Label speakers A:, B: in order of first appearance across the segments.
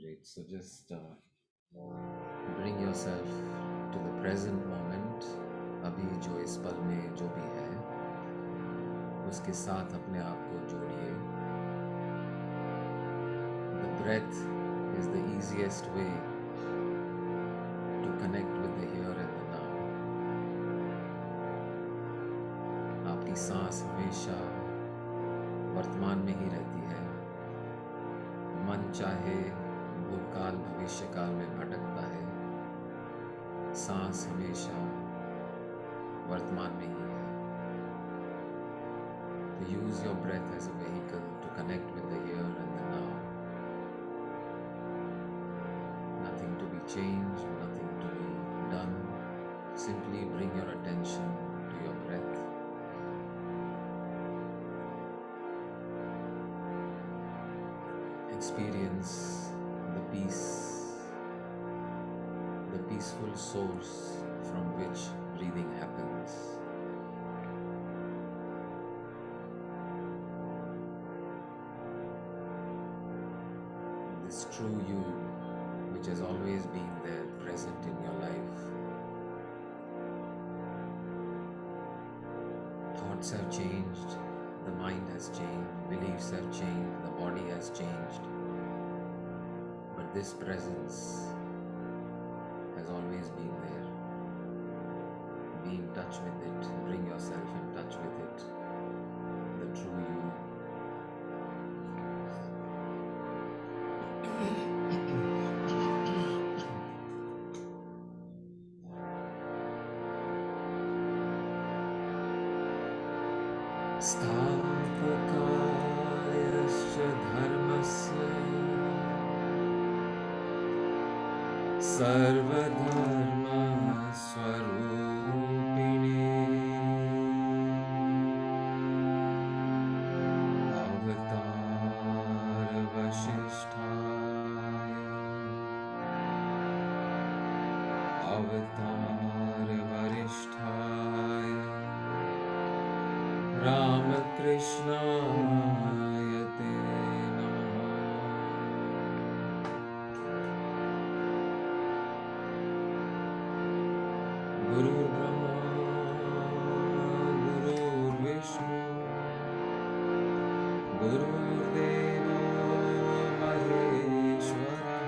A: Great. So just bring yourself to the present moment. अभी जो इस पल में जो भी है उसके साथ अपने आप को जोड़िए. The breath is the easiest way to connect with the here and the now. आपकी सांस हमेशा वर्तमान में ही रहती है. मन चाहे भूतकाल भविष्यकाल में भटकता है, सांस हमेशा वर्तमान में ही है. तो use your breath as a vehicle to connect with the here and the now. Nothing to be changed, nothing to be done. Simply bring your attention to your breath. Experience the peace, the peaceful source from which breathing happens. This true you, which has always been there, present in your life. Thoughts have changed, the mind has changed, beliefs have changed, the body has changed. But this presence has always been there. Be in touch with it, bring yourself in touch with it, the true you. स्थापकायश्च धर्मस्य सर्वधर्मस्वरूपिणे अवतारवरिष्ठाय रामकृष्णाय ते नमः. गुरुर्ब्रह्मा गुरुर्विष्णु गुरुर्देवो महेश्वरः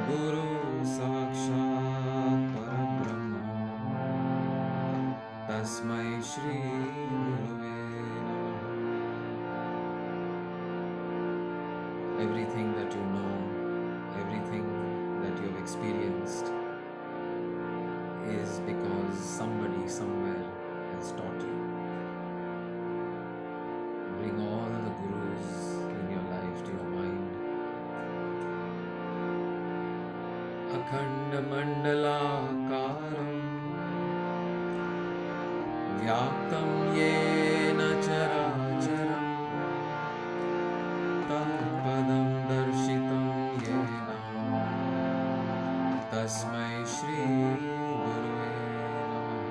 A: गुरु साक्षात् परब्रह्म तस्मै श्री गुरुवे नमः. Everything that you know, everything that you have experienced is because somebody somewhere has taught you. Bring all the gurus in your life to your mind. अखण्डमण्डलाकारं व्याप्तं येन चराचरं तत्पदं दर्शितं येन तस्मै श्री गुरुवे नमः.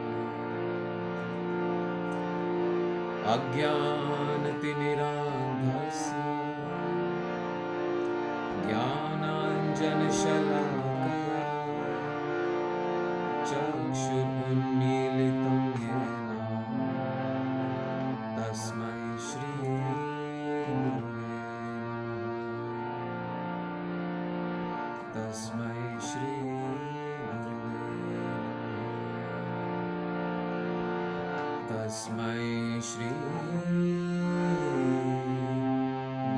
A: अज्ञानतिमिरान्धस्य ज्ञानाञ्जनशलाकया चक्षुरुन्मीलितं येन तस्मै श्री गुरुवे नमः. तस्मै श्री गुरुवे नमः. तस्मै श्री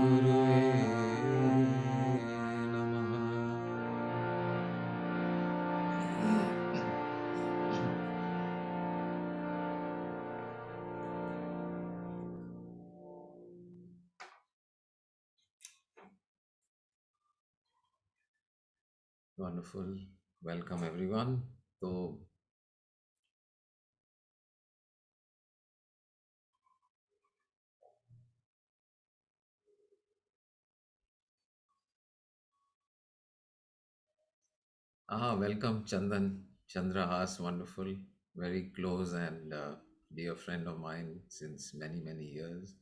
A: गुरुवे नमः. Wonderful. Welcome everyone. तो welcome Chandan. Chandra Has, wonderful. Very close and dear friend of mine since many years.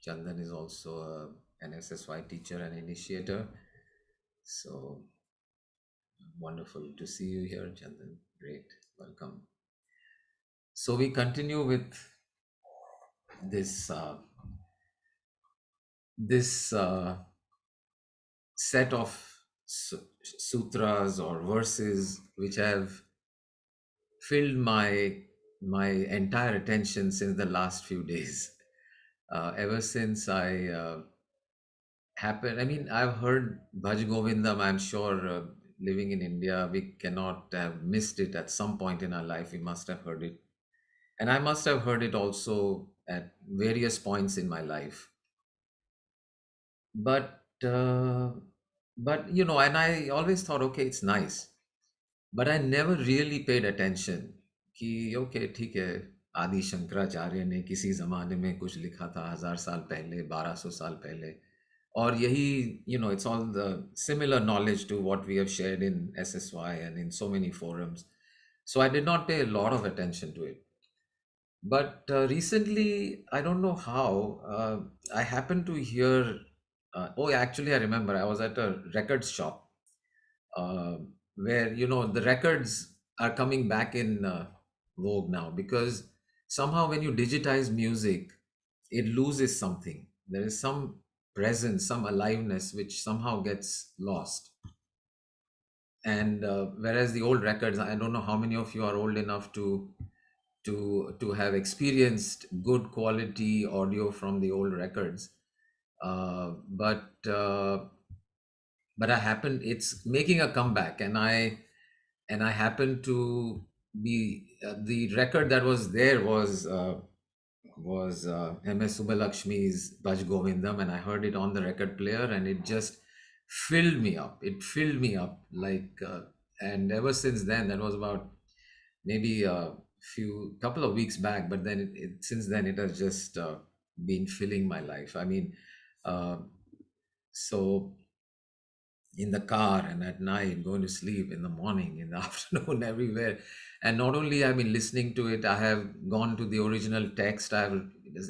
A: Chandan is also a an SSY teacher and initiator. So wonderful to see you here, Chandan. Great, welcome. So we continue with this this set of sutras or verses which have filled my entire attention since the last few days. Ever since I happened, I mean, I've heard Bhaj Govindam. I'm sure, living in India, we cannot have missed it at some point in our life. We must have heard it, and I must have heard it also at various points in my life. But and I always thought, okay, it's nice, but I never really paid attention कि okay ठीक है, आदि शंकराचार्य ने किसी ज़माने में कुछ लिखा था 1000 साल पहले, 1200 साल पहले, और यही, it's all the similar knowledge to what we have shared in SSY and in so many forums. So I did not pay a lot of attention to it. But recently, I don't know how, I happened to hear, oh, actually, I remember I was at a records shop, uh, where the records are coming back in vogue now, because somehow when you digitize music, it loses something. There is some presence, some aliveness which somehow gets lost. And whereas the old records, I don't know how many of you are old enough to have experienced good quality audio from the old records, but I happened it's making a comeback, and I happened to be, the record that was there was MS Subbulakshmi's Bhaj Govindam, and I heard it on the record player, and it just filled me up. It filled me up like, and ever since then, that was about maybe a few couple of weeks back, but then since then it has just been filling my life. I mean, uh, so in the car and at night, going to sleep, in the morning, in the afternoon, everywhere. And not only I've been listening to it, I have gone to the original text. I've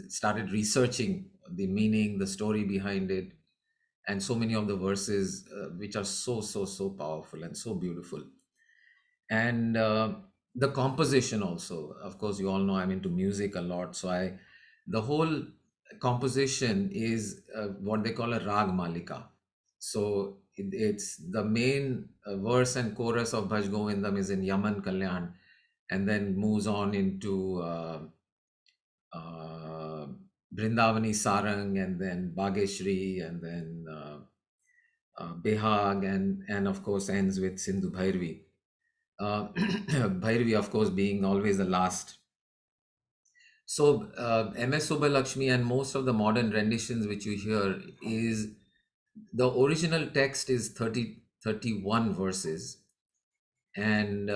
A: started researching the meaning, the story behind it, and so many of the verses, which are so powerful and so beautiful. And the composition also, of course, you all know I'm into music a lot, so the whole composition is what they call a rag malika. So it's the main verse and chorus of Bhaj Govindam is in Yaman Kalyan, and then moves on into uh, Brindavani Sarang, and then Bageshri, and then Behag, and of course ends with Sindhu Bhairavi. Bhairavi, of course, being always the last. So MS Subbulakshmi and most of the modern renditions which you hear is the original text is 31 verses, and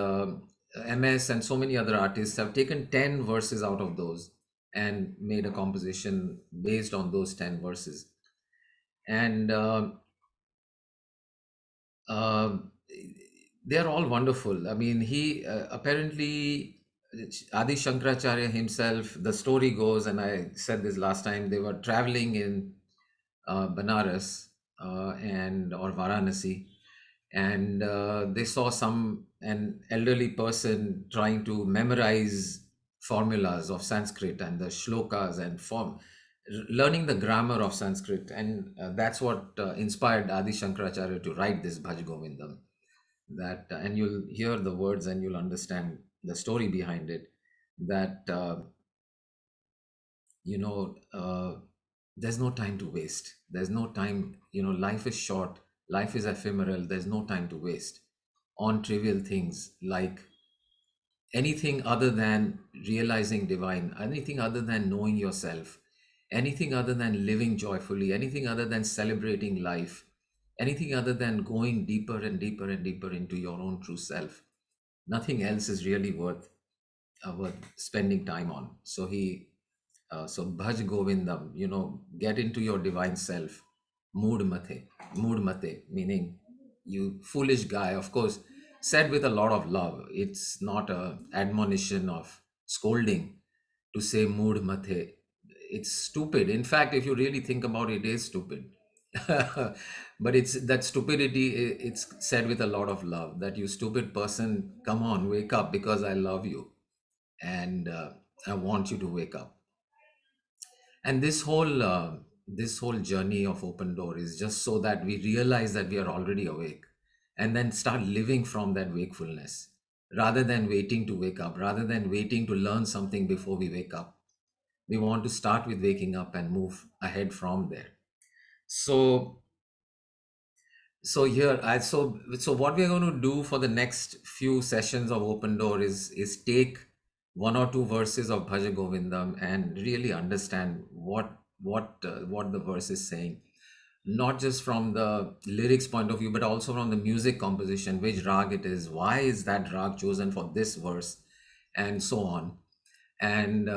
A: MS and so many other artists have taken 10 verses out of those and made a composition based on those 10 verses. And uh, they are all wonderful. I mean, he apparently, Adi Shankaracharya himself, the story goes, and I said this last time, they were traveling in Banaras, and or Varanasi, and they saw an elderly person trying to memorize formulas of Sanskrit and the shlokas and learning the grammar of Sanskrit, and that's what inspired Adi Shankaracharya to write this Bhaj Govindam. That and you'll hear the words and you'll understand the story behind it. That you know. There's no time to waste. There's no time, life is short, life is ephemeral. There's no time to waste on trivial things like anything other than realizing divine, anything other than knowing yourself, anything other than living joyfully, anything other than celebrating life, anything other than going deeper and deeper and deeper into your own true self. Nothing else is really worth spending time on. So Bhaj Govindam, get into your divine self. Mood mate, meaning you foolish guy. Of course, said with a lot of love. It's not a admonition of scolding to say mood mate. It's stupid. In fact, if you really think about it, it is stupid. But it's that stupidity, it's said with a lot of love, that you stupid person, come on, wake up, because I love you, and I want you to wake up. And this whole journey of Open Door is just so that we realize that we are already awake, and then start living from that wakefulness, rather than waiting to wake up, rather than waiting to learn something before we wake up. We want to start with waking up and move ahead from there. So so what we are going to do for the next few sessions of Open Door is take one or two verses of Bhaja Govindam and really understand what the verse is saying, not just from the lyrics point of view, but also from the music composition, which rag it is, why is that rag chosen for this verse, and so on. And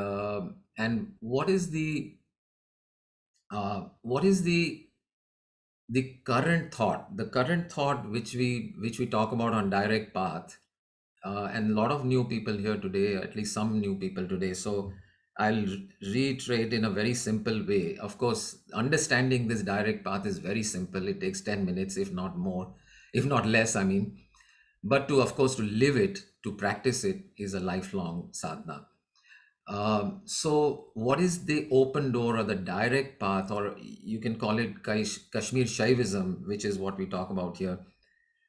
A: what is the current thought which we talk about on direct path, and a lot of new people here today, at least some new people today. So I'll reiterate in a very simple way. Of course, understanding this direct path is very simple. It takes 10 minutes, if not more, if not less, I mean. But to, of course, to live it, to practice it, is a lifelong sadhana. So, what is the open door or the direct path, or you can call it Kashmir Shaivism, which is what we talk about here.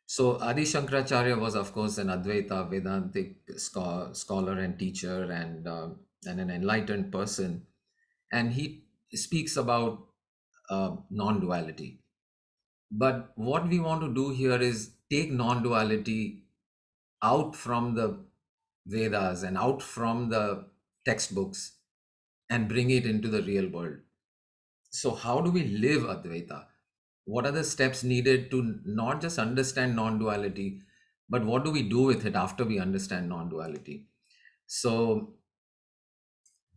A: So, Adi Shankaracharya was, of course, an Advaita Vedantic scholar and teacher, and an enlightened person. And he speaks about non duality. But what we want to do here is take non duality out from the Vedas and out from the textbooks and bring it into the real world. So, how do we live Advaita? What are the steps needed to not just understand non duality, but what do we do with it after we understand non duality? So,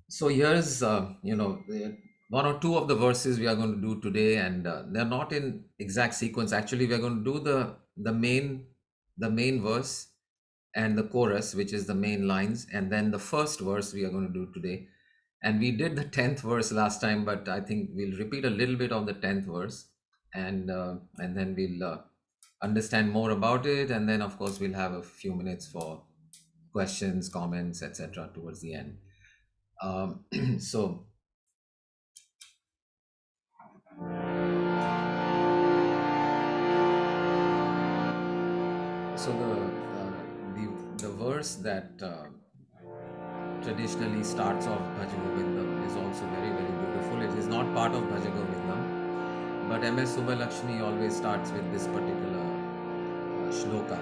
A: so here's, one or two of the verses we are going to do today, and they're not in exact sequence. Actually, we are going to do the main verse and the chorus, which is the main lines, and then the first verse we are going to do today. And we did the 10th verse last time, but I think we'll repeat a little bit of the 10th verse, and then we'll understand more about it, and then of course we'll have a few minutes for questions, comments, etc. towards the end. So so the verse that traditionally starts off Bhaja Govindam is also very, very beautiful. It is not part of Bhaja Govindam, but M.S. Subbalakshmi always starts with this particular shloka.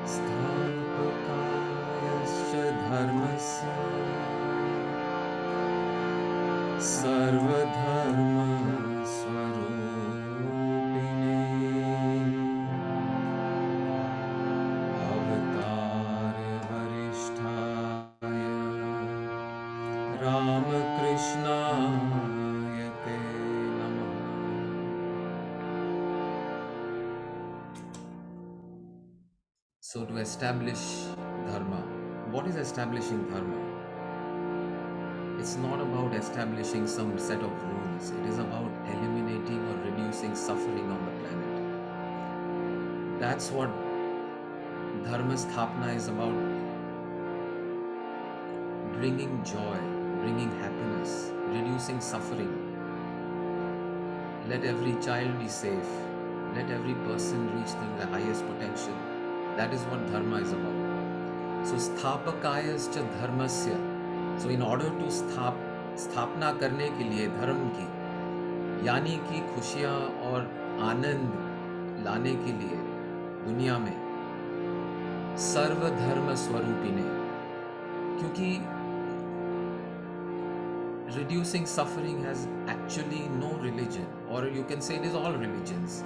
A: Sthapakayascha dharmasya sarvadharma swarupine avatar varishtaya Ramakrishnaya te namah. So to establish dharma, what is establishing dharma? It's not about establishing some set of rules. It is about eliminating or reducing suffering on the planet. That's what Dharma Sthapana is about. Bringing joy, bringing happiness, reducing suffering. Let every child be safe. Let every person reach the highest potential. That is what dharma is about. So sthapakayascha dharmasya. So in order to स्थापना करने के लिए धर्म की, यानी कि खुशियाँ और आनंद लाने के लिए दुनिया में सर्वधर्म स्वरूपिणे, क्योंकि reducing suffering has actually no religion, or you can say it is all religions.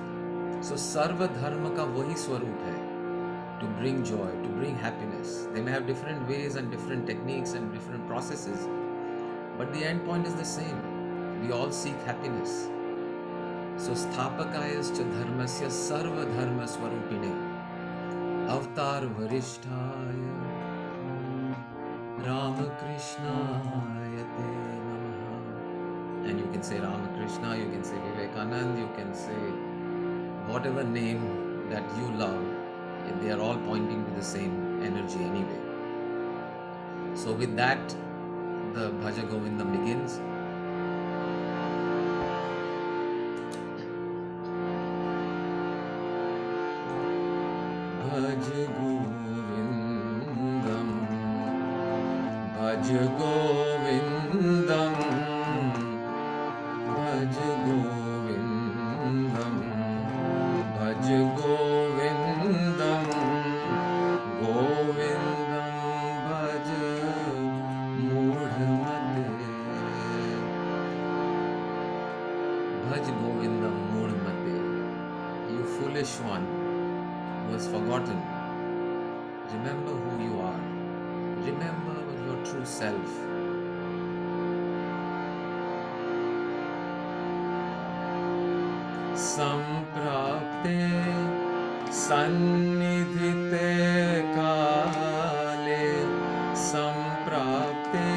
A: So sarva dharma ka wahi swarup hai, to bring joy, to bring happiness. They may have different ways and different techniques and different processes, but the end point is the same. We all seek happiness. So sthapakayascha dharmasya sarva dharma swarupine avatar varishtaya Ramakrishna Te Namaha. And you can say Ramakrishna, you can say Vivekanand, you can say whatever name that you love, they are all pointing to the same energy anyway. So with that, the Bhaja Govindam begins. Bhaj Govindam, Bhaj Govindam, Bhaj Govindam, Bhaj Govindam, Govindam Bhaj Moodhamate. Bhaj Govindam Moodhamate. You foolish one who has forgotten. Remember who you are. Remember your true self. Samprapte Sannidhite Kale. Samprapte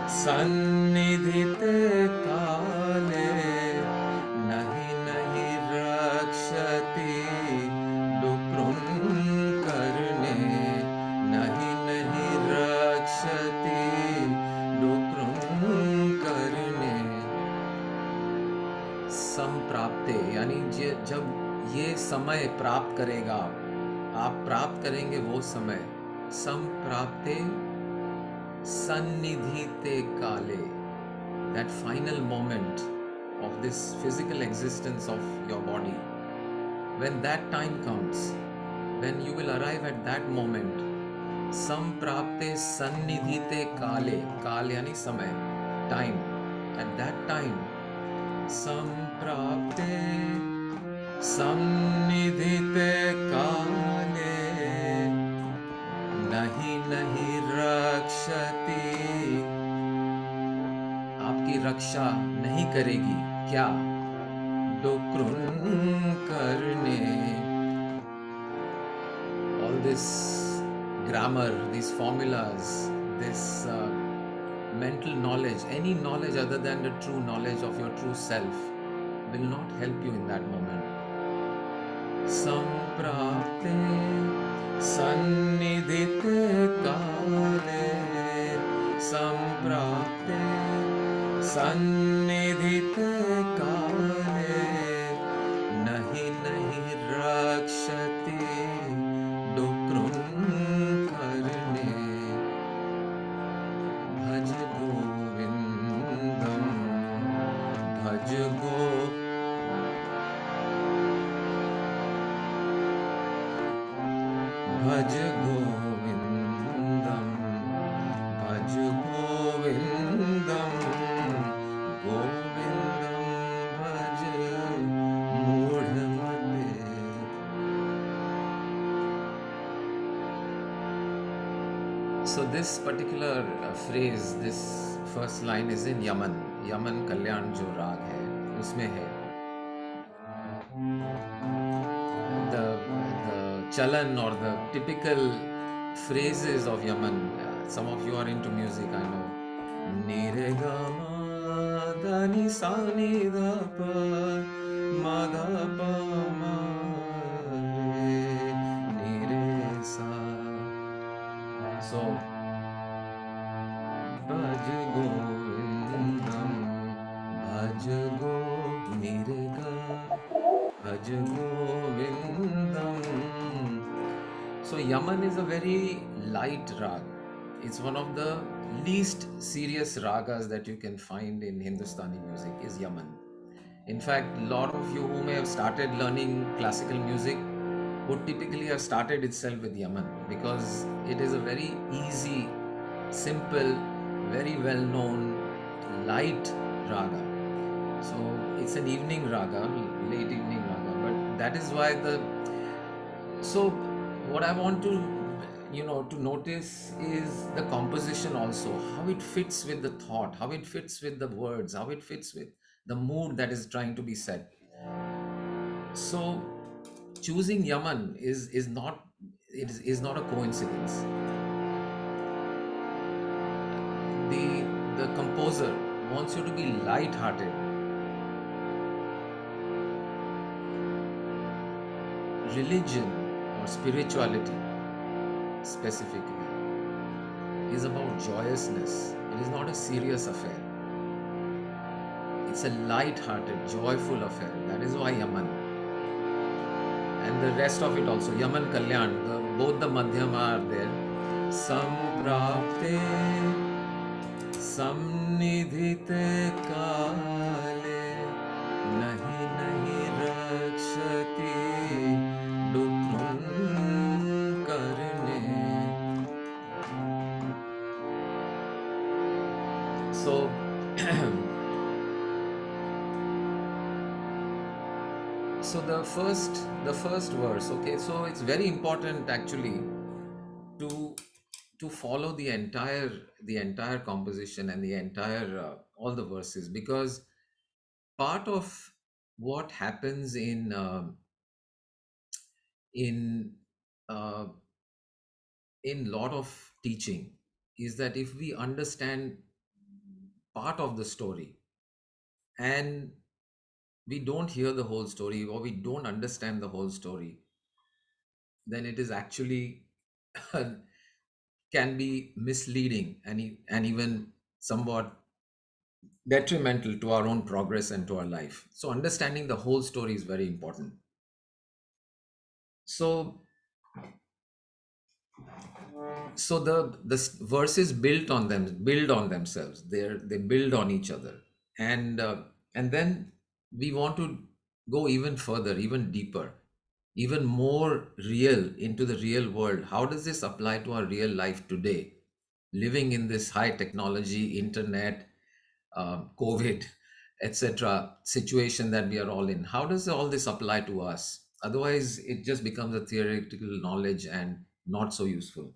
A: Sannidhite Kale. Nahi nahi rakshati dukrun karne. Nahi nahi rakshati dukrun karne. संप्राप्ते यानी जब ये समय प्राप्त करेगा, आप प्राप्त करेंगे वो समय. संप्राप्ते सन्निधिते काले. That final moment of this physical existence of your body, when that time comes, when you will arrive at that moment, samprapte sannidhite kale. Kal yani samay, time. At that time, samprapte sannidhite kale. Nahi nahi rakshati. आपकी रक्षा नहीं करेगी क्या? डुक्रुन करने. All this grammar, these formulas, this mental knowledge, any knowledge other than the true knowledge of your true self will not help you in that moment. Samprapte sannidhite kale. Samprapte sannidhite kale. Nahi nahi rakshati dukrun karne. Bhaj Govindam, Bhaj Bhaj Govindam, Bhaj Govindam, Govindam Bhaj Moodhamate. So this particular phrase, this first line is in Yaman. Yaman Kalyan जो राग है उसमें है. The chalan or the typical phrases of Yaman. Some of you are into music, I know. Nire ga ma da ni sa ni da pa ma da pa ma re ni re sa. So Bhaj Govindam, Bhaj Go ni re ga. Bhaj Govindam. So Yaman is a very light rag. It's one of the least serious ragas that you can find in Hindustani music is Yaman. In fact, a lot of you who may have started learning classical music would typically have started itself with Yaman because it is a very easy, simple, very well known, light raga. So it's an evening raga, late evening raga, but that is why so what I want to to notice is the composition also, how it fits with the thought, how it fits with the words, how it fits with the mood that is trying to be said. So choosing Yaman is not a coincidence. the the composer wants you to be light-hearted. Religion or spirituality specifically is about joyousness. It is not a serious affair. It's a light-hearted, joyful affair. That is why Yaman and the rest of it also. Yaman Kalyan, both the Madhyama are there. Samprapte samnidhite kale nahi nahi rakshati dutrun karne. So so the first verse, okay, so it's very important actually to follow the entire composition and the entire all the verses, because part of what happens in uh, in lot of teaching is that if we understand part of the story and we don't hear the whole story, or we don't understand the whole story, then it is actually can be misleading and even somewhat detrimental to our own progress and to our life. So understanding the whole story is very important. So verses build on themselves. They build on each other, and then we want to go even further, even deeper, even more real into the real world. How does this apply to our real life today, living in this high technology, internet, COVID, etc. situation that we are all in? How does all this apply to us? Otherwise, it just becomes a theoretical knowledge and not so useful.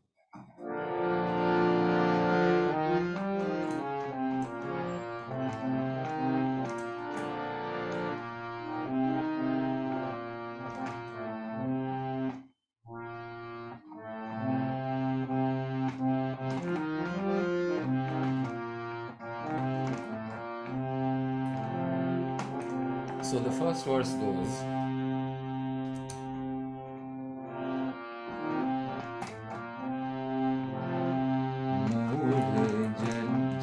A: So the first verse goes, "Mood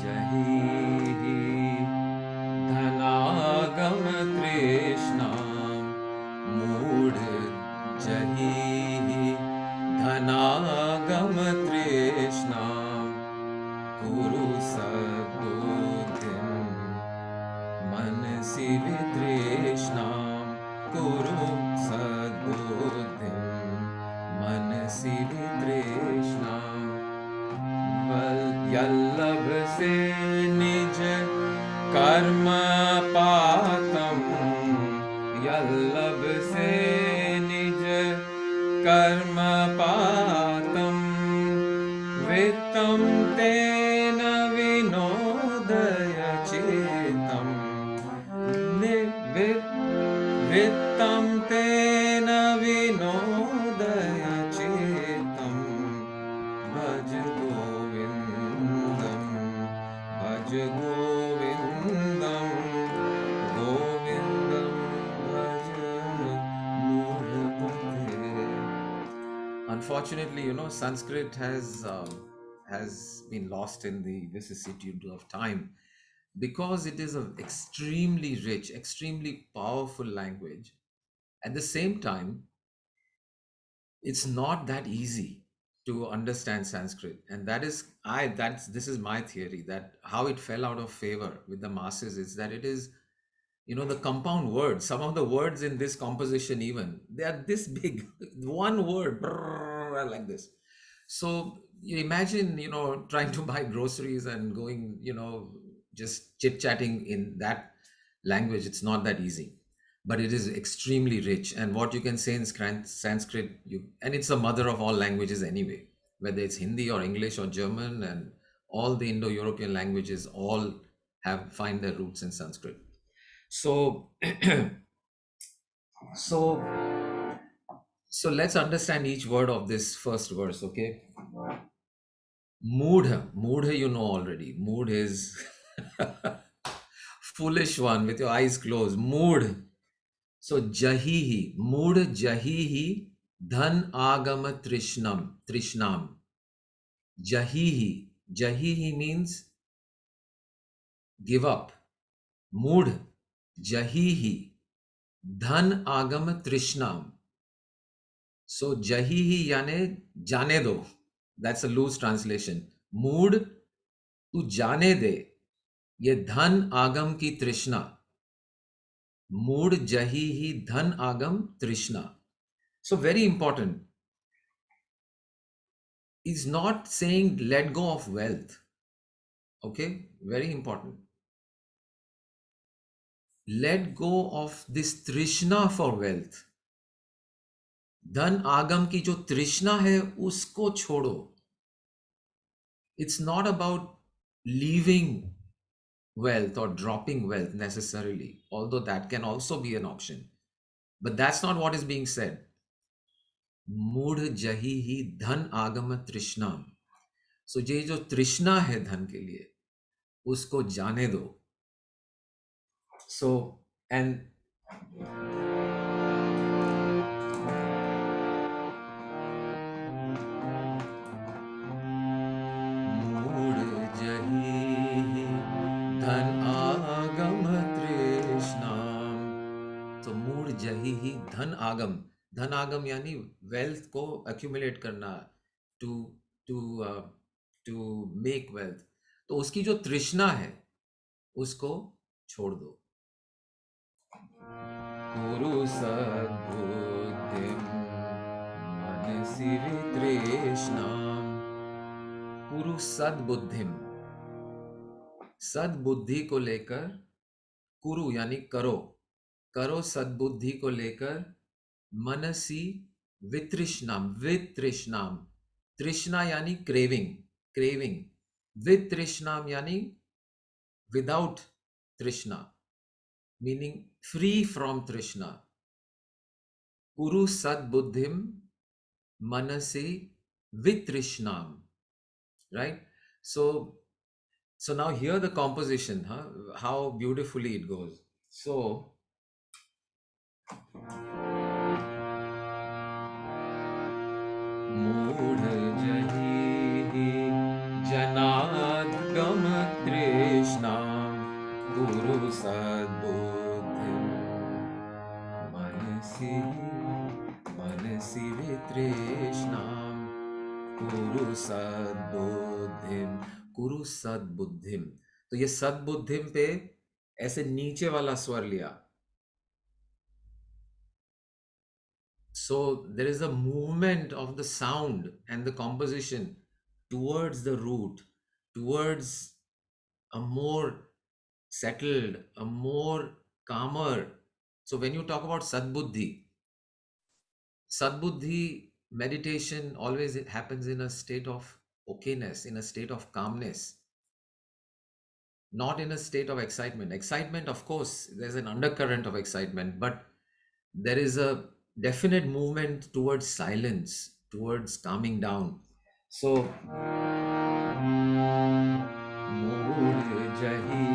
A: jahi dhanagam trishna, mood jahi dhanagam trishna, guru sadbuddhim manasi vitrishna, guru sadbuddhim manasi vitrishna, यल्लभ से निज कर्म पातम, यल्लभ से निज कर्म पातम, वित्तम तेन विनोदय चेतम, वित्तम तेन विनोदय चेतम, भज गोविंदम, भज गोविंदम, गोविंदम भज मूढ़मते." Unfortunately, Sanskrit has been lost in the vicissitude of time, because it is an extremely rich, extremely powerful language. At the same time, it's not that easy to understand Sanskrit, and that's this is my theory, that how it fell out of favor with the masses is that it is, the compound words. Some of the words in this composition, even they are this big, one word brrr, like this. So you imagine, trying to buy groceries and going, just chit chatting in that language. It's not that easy, but it is extremely rich. And what you can say in Sanskrit, and it's the mother of all languages anyway, whether it's Hindi or English or German, and all the Indo-European languages all find their roots in Sanskrit. So, so, so let's understand each word of this first verse, okay? Mood, you know already. Mood is foolish one with your eyes closed. Mood. So jahihi, mood jahihi, dhan agama trishnam. Jahihi means give up. Mood jahihi, dhan agama trishnam. So jahihi यानी जाने दो. That's a loose translation. Mood तू जाने दे ये धन आगम की तृष्णा. मूड जही ही धन agam trishna. So very important. Is not saying let go of wealth. Okay, very important. Let go of this trishna for wealth. धन आगम की जो तृष्णा है उसको छोड़ो. It's not about leaving wealth or dropping wealth necessarily, although that can also be an option. But that's not what is being said. मूढ़ जही ही धन आगम तृष्णा. सो ये जो तृष्णा है धन के लिए उसको जाने दो. सो एंड मूढ़ जही धन आगम तृष्णा. तो मूढ़ जही ही धन आगम. धन आगम यानी वेल्थ को एक्यूमुलेट करना, to to to make wealth. तो उसकी जो तृष्णा है उसको छोड़ दो. कुरु सद्बुद्धिं मनसि वितृष्णाम्. कुरु सद्बुद्धिम. सद्बुद्धि को लेकर, कुरु यानी करो, करो सद्बुद्धि को लेकर, मनसी वितृष्णाम. वितृष्णाम, तृष्णा यानी क्रेविंग, क्रेविंग. वितृष्णाम यानी विदाउट तृष्णा, मीनिंग फ्री फ्रॉम तृष्णा. कुरु सद्बुद्धिम मनसी वितृष्णाम. Right? So now hear the composition, how beautifully it goes. So मूढ़ जही जनाद्गम तृष्णाम गुरु सद्बुद्धिम मनसि मनसि वितृष्णाम. कुरु सद्बुद्धिम, कुरु सद्बुद्धिम. तो ये सद्बुद्धिम पे ऐसे नीचे वाला स्वर लिया. So there is a movement of the sound and the composition towards the root, towards a more settled, a more calmer. So when you talk about sadbuddhi, sadbuddhi meditation always it happens in a state of okayness, in a state of calmness, not in a state of excitement. Excitement, of course, there's an undercurrent of excitement, but there is a definite movement towards silence, towards calming down. So, मूढ़ जही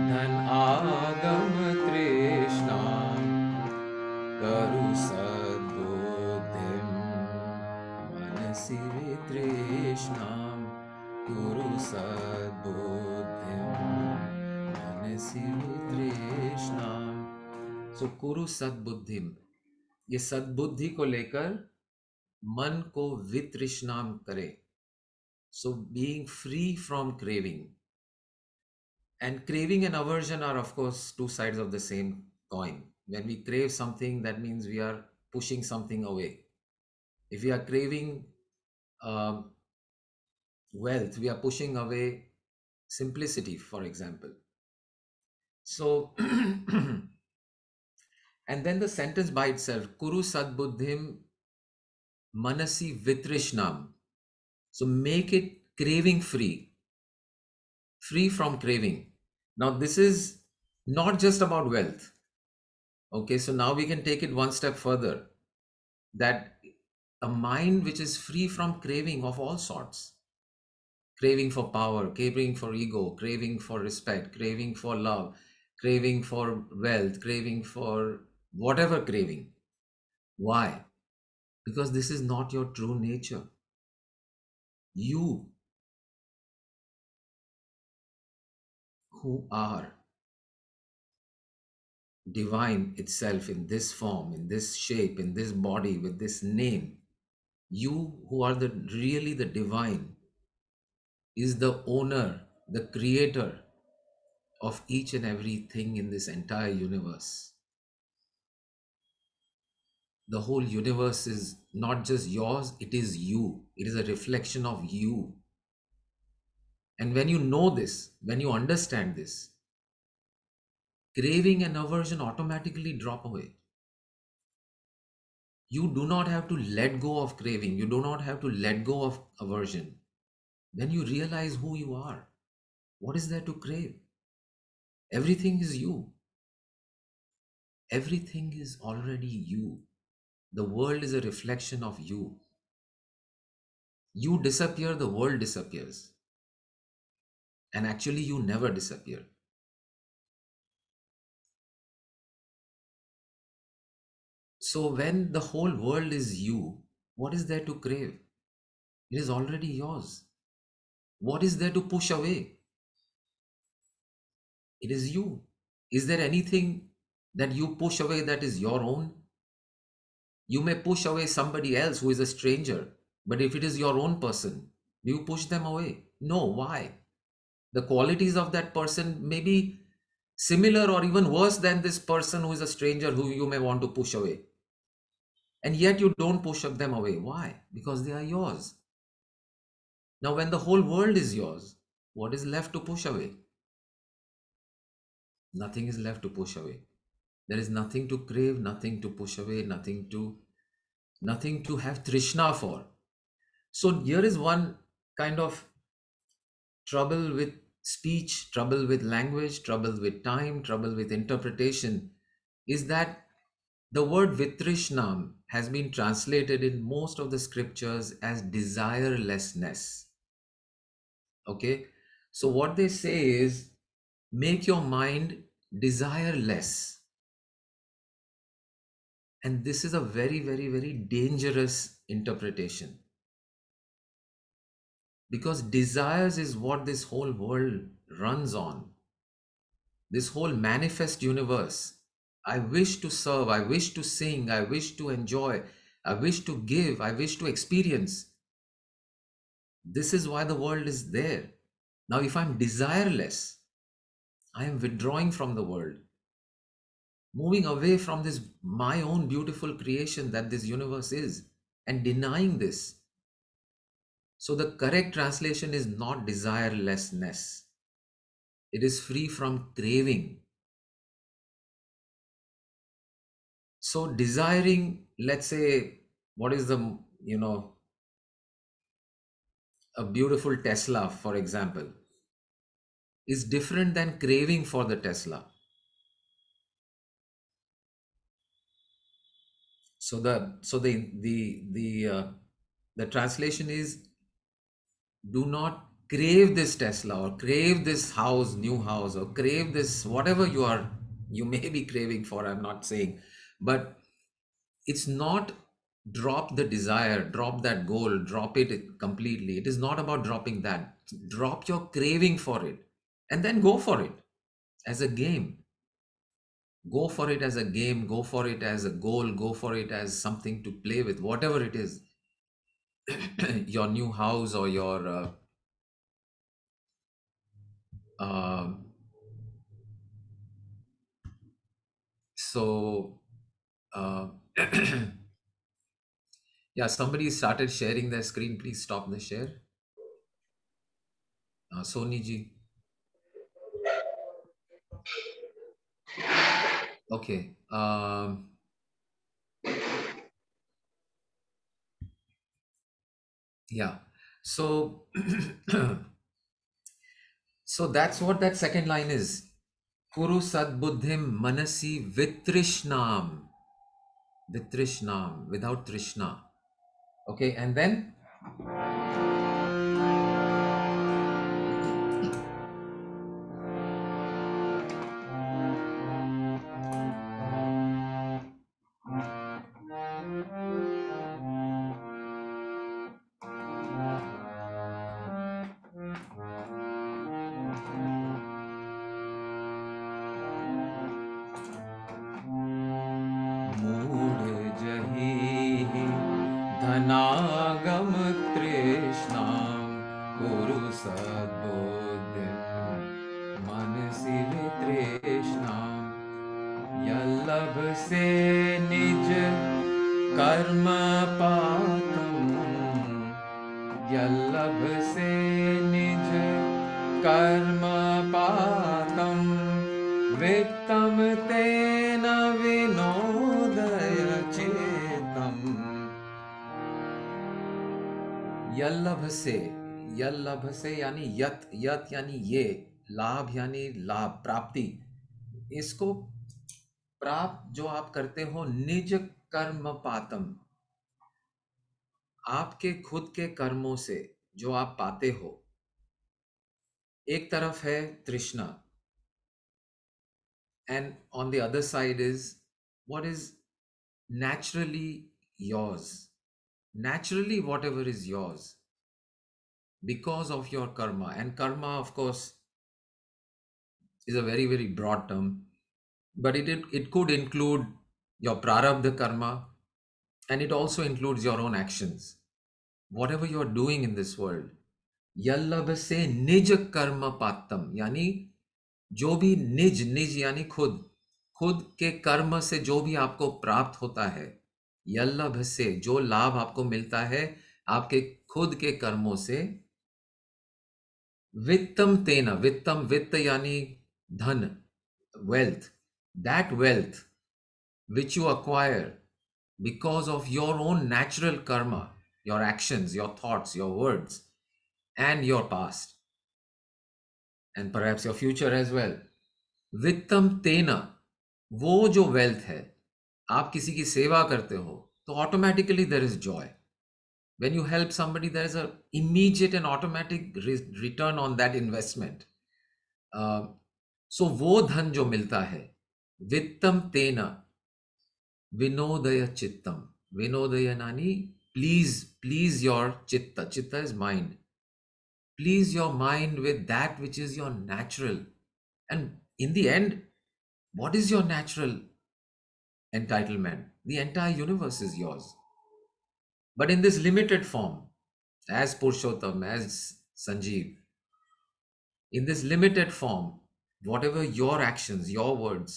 A: धन आगम तृष्णा करु सद्बुद्धिम मनसि वितृष्णाम. कुरु सद्बुद्धिम मनसि वितृष्णाम. सो कुरु सद्बुद्धिम, ये सद्बुद्धि को लेकर मन को वितृष्णाम करे. So being free from craving. And craving and aversion are of course two sides of the same coin. When we crave something, that means we are pushing something away. If we are craving wealth, we are pushing away simplicity, for example. So and then the sentence by itself, Kuru Sadbuddhim Manasi Vitrishnam. So make it craving free, free from craving. Now this is not just about wealth. Okay, so now we can take it one step further, that a mind which is free from craving of all sorts. craving for power, craving for ego, craving for respect, craving for love, craving for wealth, craving for whatever craving. Why? Because this is not your true nature. You who are divine itself in this form, in this shape, in this body, with this name, you who are the really the divine is the owner, the creator of each and everything in this entire universe. The whole universe is not just yours, it is you. It is a reflection of you. And when you know this, when you understand this, craving and aversion automatically drop away. You do not have to let go of craving. You do not have to let go of aversion. When you realize who you are, what is there to crave? Everything is you. Everything is already you. The world is a reflection of you. You disappear, the world disappears. And actually, you never disappear. So, when the whole world is you, what is there to crave? It is already yours. What is there to push away? It is you. Is there anything that you push away that is your own? You may push away somebody else who is a stranger, but if it is your own person, do you push them away? No. Why? The qualities of that person may be similar or even worse than this person who is a stranger who you may want to push away. And yet you don't push them away. Why? Because they are yours. Now, when the whole world is yours, what is left to push away? Nothing is left to push away. There is nothing to crave, nothing to push away, nothing to have trishna for. So here is one kind of trouble with speech, trouble with language, trouble with time, trouble with interpretation, is that the word vitrishnam has been translated in most of the scriptures as desirelessness. Okay, so what they say is make your mind desireless. And this is a very, very, very dangerous interpretation, because desires is what this whole world runs on. This whole manifest universe. I wish to serve, I wish to sing, I wish to enjoy, I wish to give, I wish to experience. This is why the world is there. Now, if I'm desireless, I am withdrawing from the world, moving away from this my own beautiful creation that this universe is, and denying this. So the correct translation is not desirelessness. It is free from craving. So desiring, let's say, what is the, a beautiful Tesla, for example, is different than craving for the Tesla. So the translation is, do not crave this Tesla or crave this house, new house, or crave this whatever you may be craving for. I'm not saying, but it's not drop the desire, drop that goal, drop it completely. It is not about dropping that. Drop your craving for it and then go for it as a game. Go for it as a game, go for it as a goal, go for it as something to play with, whatever it is. Your new house or your uh, so uh, yeah, somebody started sharing their screen. Please stop the share. Sony ji. Okay. Yeah. So so that's what that second line is. Kuru sadbuddhim manasi vitrishnam. Vitrishnam, without trishna. Okay, and then अनागम तृष्णां कुरु सद्बुद्धिं मनसि वितृष्णां यल्लभ से निज कर्म पातम् यल्लभ से निज कर्म पातम् वित्तम तेन विनोदय चेतम् यल्लभ से यानी यत यत यानी ये लाभ यानी लाभ प्राप्ति इसको प्राप्त जो आप करते हो निज कर्म पातम आपके खुद के कर्मों से जो आप पाते हो एक तरफ है तृष्णा and on the other side is what is naturally yours naturally whatever is yours because of your karma and karma of course is a very very broad term but it could include your prarabdha karma and it also includes your own actions whatever you are doing in this world यल्लभ से निज कर्म पातम यानी जो भी निज निज यानी खुद खुद के कर्म से जो भी आपको प्राप्त होता है यल्लभ से जो लाभ आपको मिलता है आपके खुद के कर्मों से वित्तम तेना वित्तम वित्त यानी धन wealth that wealth which you acquire because of your own natural karma your actions your thoughts your words and your past and perhaps your future as well वित्तम तेना वो जो वेल्थ है आप किसी की सेवा करते हो तो automatically there is joy when you help somebody there is a immediate and automatic return on that investment so वो धन जो मिलता है वित्तम तेना विनोदय चित्तम विनोदय नानी please your chitta is mind please your mind with that which is your natural and in the end what is your natural entitlement the entire universe is yours but in this limited form as Purushottam as Sanjeev in this limited form whatever your actions your words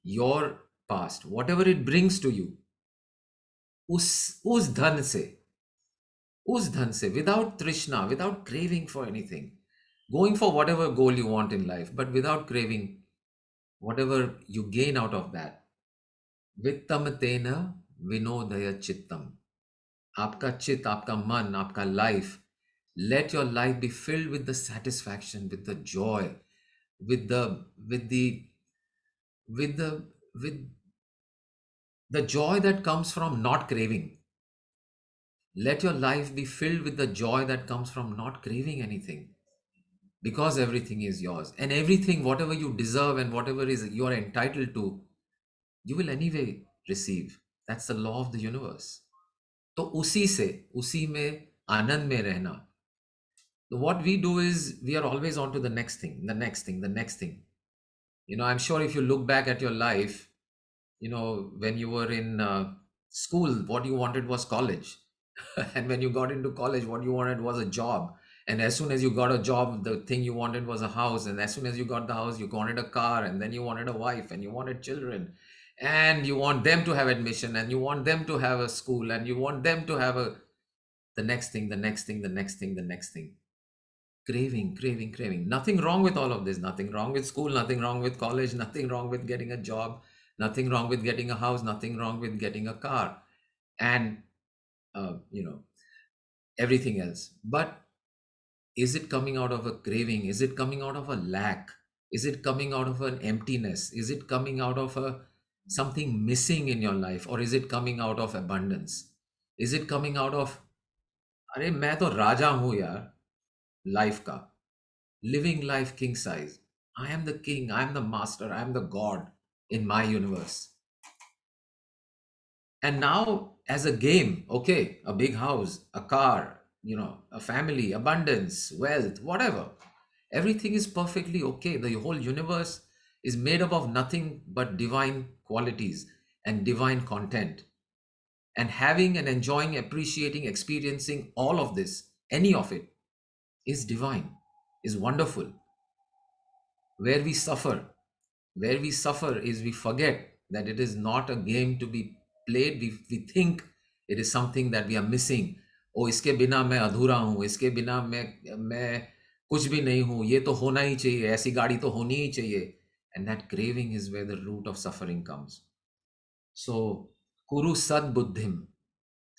A: your past whatever it brings to you उस धन से without trishna without craving for anything going for whatever goal you want in life but without craving whatever you gain out of that vittam tena vinodaya chittam आपका चित्त आपका मन आपका life let your life be filled with the satisfaction with the joy with the with the with the with the joy that comes from not craving let your life be filled with the joy that comes from not craving anything because everything is yours and everything whatever you deserve and whatever is you are entitled to you will anyway receive that's the law of the universe तो उसी में आनंद में रहना so what we do is we are always on to the next thing the next thing the next thing I'm sure if you look back at your life when you were in school what you wanted was college and when you got into college what you wanted was a job and as soon as you got a job the thing you wanted was a house and as soon as you got the house you wanted a car and then you wanted a wife and you wanted children and you want them to have admission and you want them to have a school and you want them to have the next thing the next thing the next thing the next thing craving nothing wrong with all of this nothing wrong with school nothing wrong with college nothing wrong with getting a job nothing wrong with getting a house nothing wrong with getting a car and everything else but is it coming out of a craving is it coming out of a lack is it coming out of an emptiness is it coming out of a something missing in your life or is it coming out of abundance is it coming out of अरे मैं तो राजा हूं यार life का living life king size I am the king I am the master I am the god in my universe and now as a game okay a big house a car a family abundance wealth whatever everything is perfectly okay the whole universe is made up of nothing but divine qualities and divine content And having and enjoying, appreciating, experiencing all of this, any of it, is divine, is wonderful. Where we suffer, where we suffer is we forget that it is not a game to be played. We think it is something that we are missing. Oh, इसके बिना मैं अधूरा हूँ, इसके बिना मैं कुछ भी नहीं हूँ, ये तो होना ही चाहिए, ऐसी गाड़ी तो होनी ही चाहिए. And that craving is where the root of suffering comes. So, कुरु सद्बुद्धिम,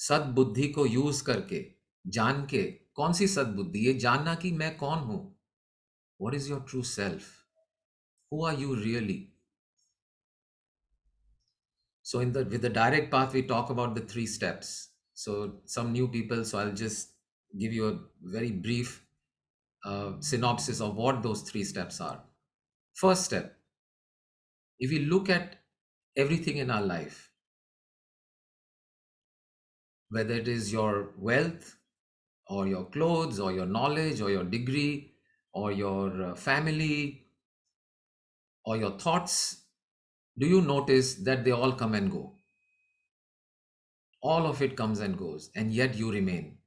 A: सद्बुद्धि को यूज करके, जान के. कौन सी सद्बुद्धि? ये जानना कि मैं कौन हूं. What is your true self? Who are you really? So with the direct path, we talk about the 3 steps. So some new people, so I'll just give you a very brief synopsis of what those 3 steps are. First step, if we look at everything in our life, whether it is your wealth or your clothes or your knowledge or your degree or your family or your thoughts, do you notice that they all come and go? All of it comes and goes, and yet you remain.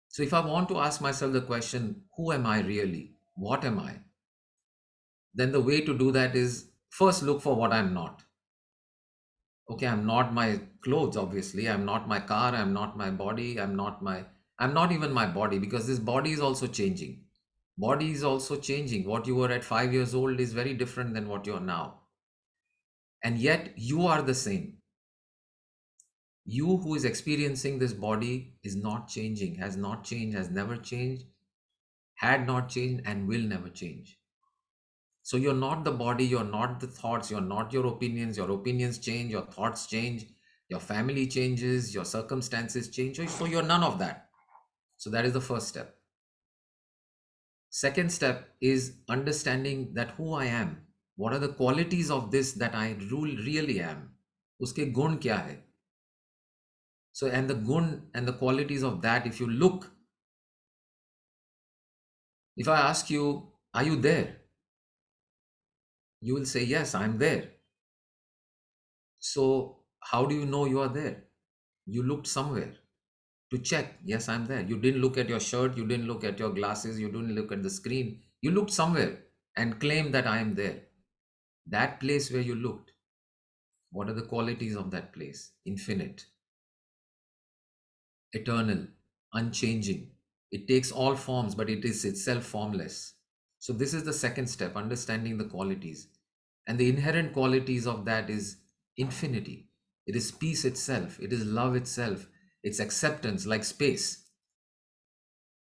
A: So if I want to ask myself the question, who am I really? What am I? Then the way to do that is first look for what I'm not. Okay, I'm not my clothes, obviously. I'm not my car. I'm not my body. I'm not even my body, because this body is also changing. Body is also changing. What you were at 5 years old is very different than what you are now. And yet you are the same. You who is experiencing this body is not changing, has not changed, has never changed, had not changed, and will never change. So you're not the body, you're not the thoughts, you're not your opinions. Your opinions change, your thoughts change, your family changes, your circumstances change. So you're none of that. So that is the first step. Second step is understanding that who I am. What are the qualities of this that I really am? Uske gun kya hai? So, and the gun and the qualities of that, if you look, if I ask you, are you there? You will say, yes, I'm there. So how do you know you are there? You looked somewhere to check, yes, I'm there. You didn't look at your shirt, you didn't look at your glasses, you didn't look at the screen. You looked somewhere and claimed that I am there. That place where you looked, what are the qualities of that place? Infinite, eternal, unchanging. It takes all forms, but it is itself formless. So this is the second step, understanding the qualities. And the inherent qualities of that is infinity. It is peace itself. It is love itself. It's acceptance, like space.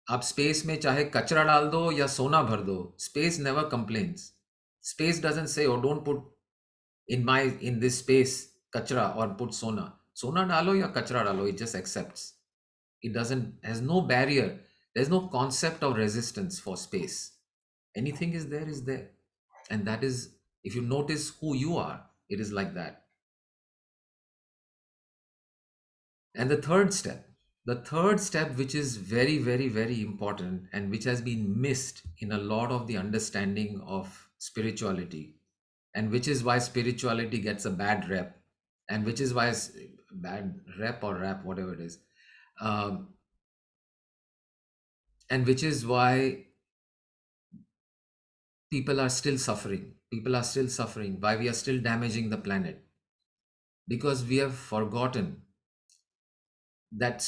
A: आप space में चाहे कचरा डाल दो या सोना भर दो, space never complains. Space doesn't say, oh, don't put in this space kachra or put sona. Sona डालो या कचरा डालो, it just accepts. It has no barrier. There's no concept of resistance for space. Anything is there. And that is, if you notice who you are, it is like that. And the third step, which is very, very, very important and which has been missed in a lot of the understanding of spirituality, and which is why spirituality gets a bad rep, and which is why bad rep or rap, whatever it is, and which is why people are still suffering. Why we are still damaging the planet, because we have forgotten that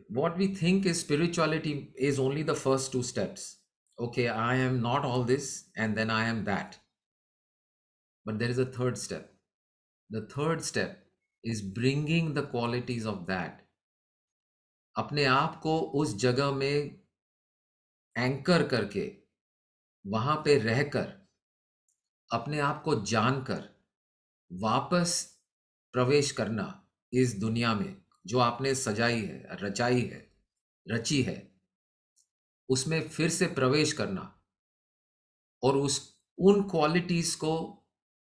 A: what we think is spirituality is only the first 2 steps. Okay, I am not all this, and then I am that. But there is a third step. The third step is bringing the qualities of that. अपने आप को उस जगह में anchor करके, वहां पे रहकर, अपने आप को जानकर वापस प्रवेश करना इस दुनिया में जो आपने सजाई है, रची है, उसमें फिर से प्रवेश करना और उन क्वालिटीज को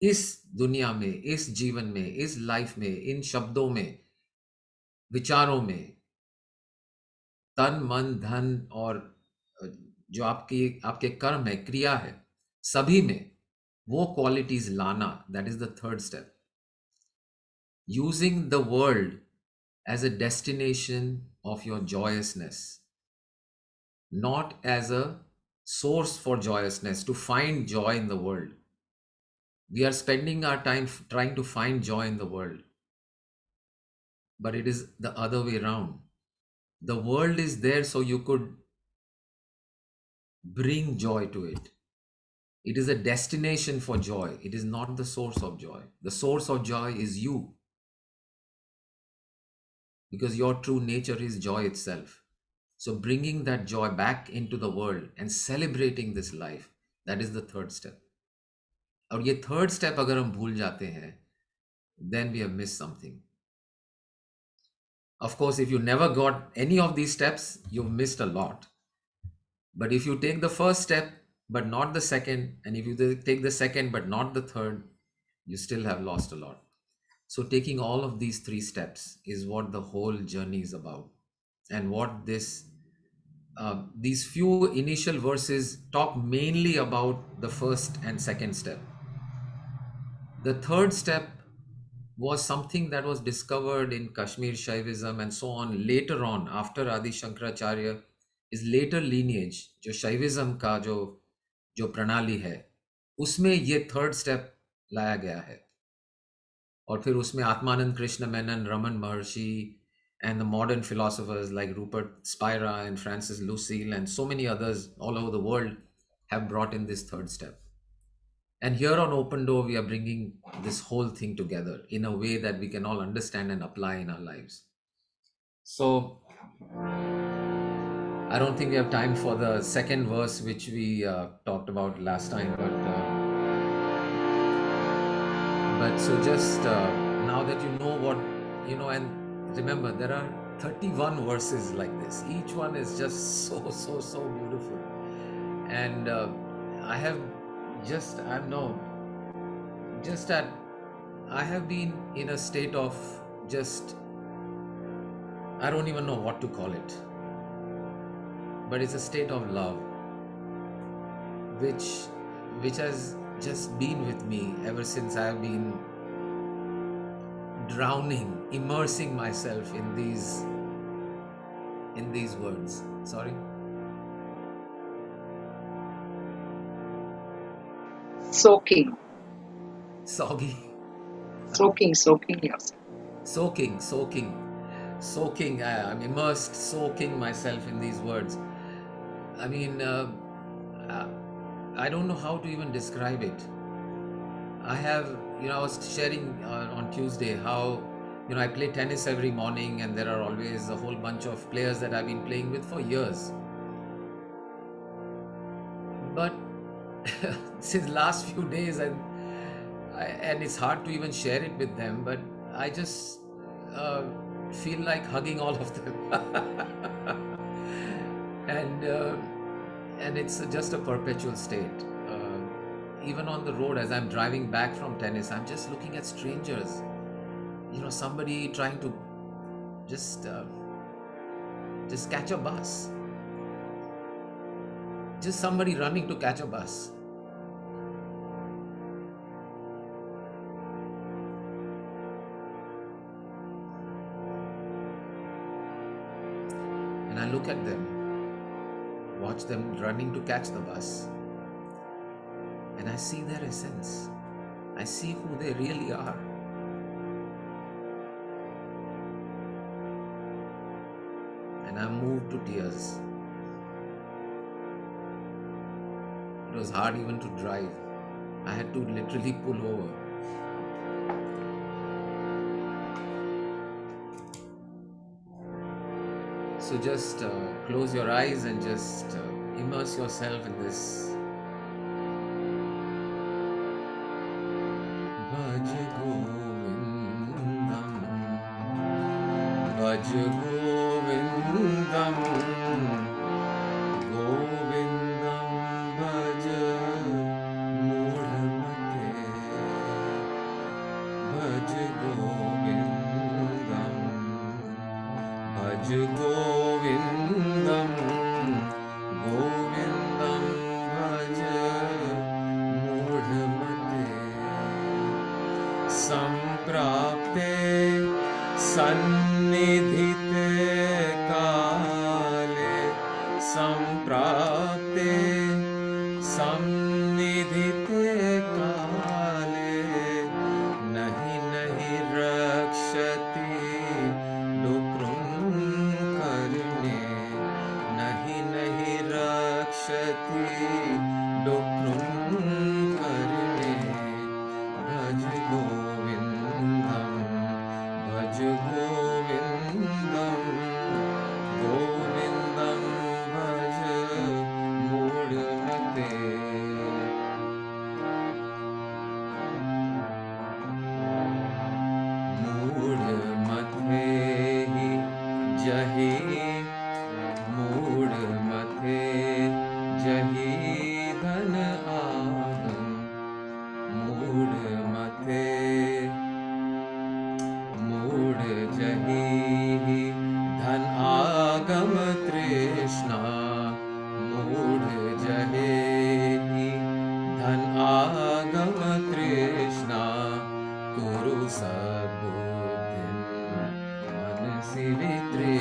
A: इस दुनिया में, इस जीवन में, इस लाइफ में, इन शब्दों में, विचारों में, तन मन धन और जो आपके कर्म है, क्रिया है, सभी में वो क्वालिटीज लाना, that is the third step. Using the world as a destination of your joyousness, not as a source for joyousness, to find joy in the world. We are spending our time trying to find joy in the world, but it is the other way around. The world is there so you could bring joy to it. It is a destination for joy. It is not the source of joy. The source of joy is you, because your true nature is joy itself. So bringing that joy back into the world and celebrating this life, that is the third step. और ये third step अगर हम भूल जाते हैं, then we have missed something. Of course, if you never got any of these steps, you've missed a lot. But if you take the first step but not the second, and if you take the second but not the third, you still have lost a lot. So taking all of these three steps is what the whole journey is about, and what these few initial verses talk mainly about the first and second step. The third step was something that was discovered in Kashmir Shaivism and so on later on, after Adi Shankaracharya. Is later lineage जो शैविज्म का जो प्रणाली है, उसमें ये third step लाया गया है. और फिर उसमें आत्मानंद कृष्ण मेनन, रमन महर्षि, and the modern philosophers like Rupert Spira and Francis Lucille and so many others all over the world have brought in this third step. And here on Open Door, we are bringing this whole thing together in a way that we can all understand and apply in our lives. So I don't think we have time for the second verse, which we talked about last time, but so just now that you know what, and remember, there are 31 verses like this. Each one is just so beautiful. And I have been in a state of just, I don't even know what to call it, but it's a state of love, which has just been with me ever since I have been drowning, immersing myself in these words. Sorry.
B: Soaking.
A: Soggy.
B: Soaking yourself.
A: Soaking. I'm immersed, soaking myself in these words. I mean, I don't know how to even describe it. I was sharing on Tuesday how, I play tennis every morning, and there are always a whole bunch of players that I've been playing with for years. But since last few days, and it's hard to even share it with them, but I just feel like hugging all of them. And it's just a perpetual state. Even on the road, as I'm driving back from tennis, I'm just looking at strangers. Somebody trying to just catch a bus. Just somebody running to catch a bus. And I look at them, watch them running to catch the bus, and I see their essence. I see who they really are. And I'm moved to tears. It was hard even to drive. I had to literally pull over. So just close your eyes and just immerse yourself in this. Bhaj Govindam, Bhaj Govindam, Govindam Bhaj Moodhamate, Bhaj Govindam, Bhaj Govindam, Govindam Bhaj Moodhamate, Samprapte Sannidhi